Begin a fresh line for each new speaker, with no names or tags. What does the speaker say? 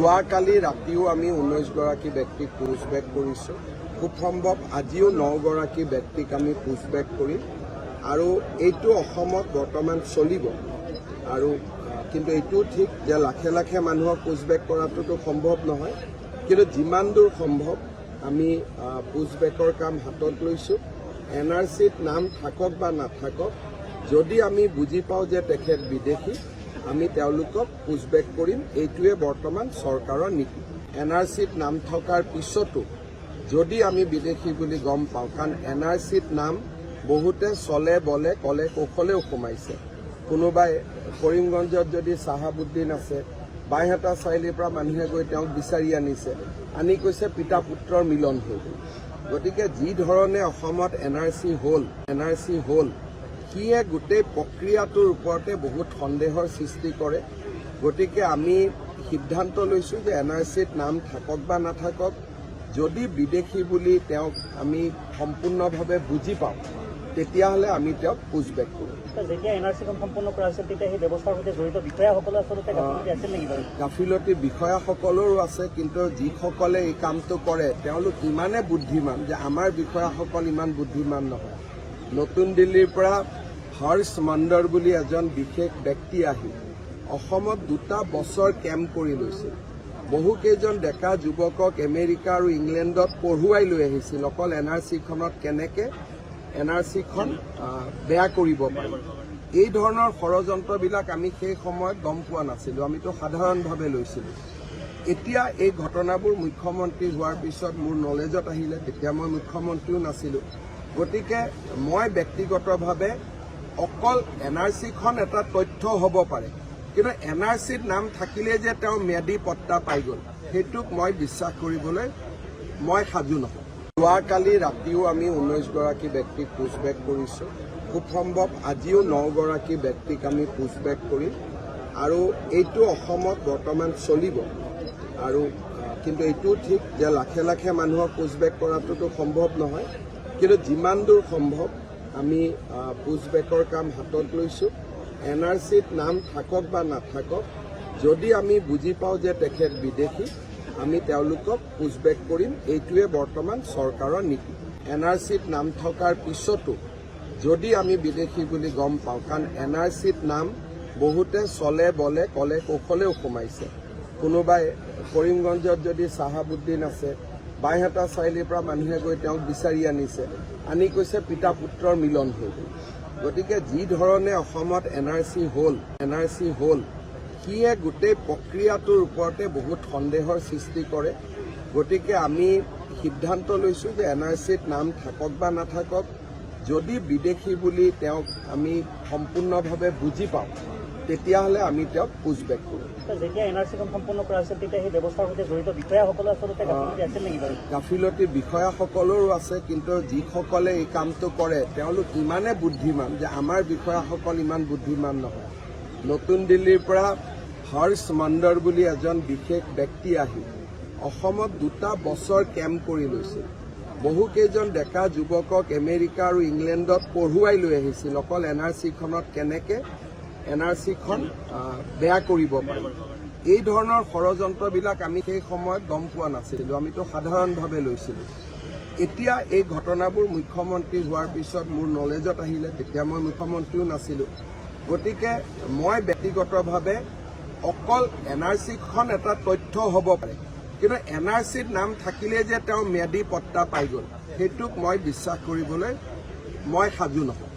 যোৱাকালি ৰাতিও আমি 19 গৰাকী ব্যক্তিক পুছবেক কৰিছোঁ। খুব সম্ভৱ আজিও 9 গৰাকী ব্যক্তিক আমি পুছবেক কৰিম আৰু এইটো অসমত বৰ্তমান চলিব। আৰু কিন্তু এইটোও ঠিক যে লাখে লাখে মানুহক পুছবেক কৰাটোতো সম্ভৱ নহয়, কিন্তু যিমান দূৰ সম্ভৱ আমি পুছবেকৰ কাম হাতত লৈছোঁ। NRCত নাম থাকক বা নাথাকক, যদি আমি বুজি পাওঁ যে তেখেত বিদেশী, আমি তেওঁলোকক পুছবেক কৰিম। এইটোৱে বৰ্তমান চৰকাৰৰ নীতি। NRCত নাম থকাৰ পিছতো যদি আমি বিদেশী বুলি গম পাওঁ, কাৰণ NRCত নাম বহুতে চলে বলে কলে কৌশলেও সোমাইছে। কোনোবাই কৰিমগঞ্জত যদি চাহাবুদ্দিন আছে, বাইহাটা চাৰিআলিৰ পৰা মানুহে গৈ তেওঁক বিচাৰি আনিছে, আনি কৈছে পিতা পুত্ৰৰ মিলন হৈ গ'ল। গতিকে যি ধৰণে অসমত NRC হ'ল সিয়ে গোটেই প্ৰক্ৰিয়াটোৰ ওপৰতে বহুত সন্দেহৰ সৃষ্টি কৰে। গতিকে আমি সিদ্ধান্ত লৈছোঁ যে NRCত নাম থাকক বা নাথাকক, যদি বিদেশী বুলি তেওঁক আমি সম্পূৰ্ণভাৱে বুজি পাওঁ, তেতিয়াহ'লে আমি তেওঁক পুছবেক কৰিম।
যেতিয়া NRCখন সম্পূৰ্ণ কৰা হৈছিল তেতিয়া সেই ব্যৱস্থাৰ সৈতে জড়িত বিষয়াসকলে আচলতে গাফিলতি আছিল নেকি বাৰু?
গাফিলতি বিষয়াসকলৰো আছে, কিন্তু যিসকলে এই কামটো কৰে তেওঁলোক ইমানে বুদ্ধিমান যে আমাৰ বিষয়াসকল ইমান বুদ্ধিমান নহয়। নতুন দিল্লীৰ পৰা হৰ্ষ মণ্ডল বুলি এজন বিশেষ ব্যক্তি আহি অসমত 2টা বছৰ কেম্প কৰি লৈছিল। বহুকেইজন ডেকা যুৱকক আমেৰিকা আৰু ইংলেণ্ডত পঢ়ুৱাই লৈ আহিছিল অকল NRCখনত কেনেকৈ NRCখন বেয়া কৰিব পাৰি। এই ধৰণৰ ষড়যন্ত্ৰবিলাক আমি সেই সময়ত গম পোৱা নাছিলোঁ, আমিতো সাধাৰণভাৱে লৈছিলোঁ। এতিয়া এই ঘটনাবোৰ মুখ্যমন্ত্ৰী হোৱাৰ পিছত মোৰ নলেজত আহিলে, তেতিয়া মই মুখ্যমন্ত্ৰীও নাছিলোঁ। গতিকে মই ব্যক্তিগতভাৱে অকল NRCখন এটা তথ্য হ'ব পাৰে, কিন্তু NRCত নাম থাকিলে যে তেওঁ ম্যাদী পট্টা পাই গ'ল, সেইটোক মই বিশ্বাস কৰিবলৈ মই সাজু নহয়। যোৱাকালি ৰাতিও আমি 19 গৰাকী ব্যক্তিক পুছবেক কৰিছোঁ। খুব সম্ভৱ আজিও 9 গৰাকী ব্যক্তিক আমি পুছবেক কৰিম আৰু এইটো অসমত বৰ্তমান চলিব। আৰু কিন্তু এইটোও ঠিক যে লাখে লাখে মানুহক পুছবেক কৰাটোতো সম্ভৱ নহয়, কিন্তু যিমান দূৰ সম্ভৱ আমি পুছবেকৰ কাম হাতত লৈছোঁ। NRCত নাম থাকক বা নাথাকক, যদি আমি বুজি পাওঁ যে তেখেত বিদেশী, আমি তেওঁলোকক পুছবেক কৰিম। এইটোৱে বৰ্তমান চৰকাৰৰ নীতি। NRCত নাম থকাৰ পিছতো যদি আমি বিদেশী বুলি গম পাওঁ, কাৰণ NRCত নাম বহুতে চলে বলে কলে কৌশলেও সোমাইছে। কোনোবাই কৰিমগঞ্জত যদি চাহাবুদ্দিন আছে, বাইহাটা চাৰিআলিৰ পৰা মানুহে গৈ তেওঁক বিচাৰি আনিছে, আনি কৈছে পিতা পুত্ৰৰ মিলন হৈ গ'ল। গতিকে যি ধৰণে অসমত NRC হ'ল সিয়ে গোটেই প্ৰক্ৰিয়াটোৰ ওপৰতে বহুত সন্দেহৰ সৃষ্টি কৰে। গতিকে আমি সিদ্ধান্ত লৈছোঁ যে NRCত নাম থাকক বা নাথাকক, যদি বিদেশী বুলি তেওঁক আমি সম্পূৰ্ণভাৱে বুজি পাওঁ, তেতিয়াহ'লে আমি তেওঁক পুছবেক কৰিম।
যেতিয়া NRCখন সম্পূৰ্ণ কৰা হৈছিল তেতিয়া সেই ব্যৱস্থাৰ সৈতে জড়িত বিষয়াসকলে আচলতে গাফিলতি আছিল নেকি বাৰু?
গাফিলতি বিষয়াসকলৰো আছে, কিন্তু যিসকলে এই কামটো কৰে তেওঁলোক ইমানে বুদ্ধিমান যে আমাৰ বিষয়াসকল ইমান বুদ্ধিমান নহয়। নতুন দিল্লীৰ পৰা হৰ্ষ মণ্ডল বুলি এজন বিশেষ ব্যক্তি আহি অসমত 2টা বছৰ কেম্প কৰি লৈছিল। বহুকেইজন ডেকা যুৱকক আমেৰিকা আৰু ইংলেণ্ডত পঢ়ুৱাই লৈ আহিছিল অকল NRCখনত কেনেকৈ NRCখন বেয়া কৰিব পাৰি। এই ধৰণৰ ষড়যন্ত্ৰবিলাক আমি সেই সময়ত গম পোৱা নাছিলোঁ, আমিতো সাধাৰণভাৱে লৈছিলোঁ। এতিয়া এই ঘটনাবোৰ মুখ্যমন্ত্ৰী হোৱাৰ পিছত মোৰ নলেজত আহিলে, তেতিয়া মই মুখ্যমন্ত্ৰীও নাছিলোঁ। গতিকে মই ব্যক্তিগতভাৱে অকল NRCখন এটা তথ্য হ'ব পাৰে, কিন্তু NRCত নাম থাকিলে যে তেওঁ ম্যাদী পট্টা পাই গ'ল, সেইটোক মই বিশ্বাস কৰিবলৈ মই সাজু নহয়।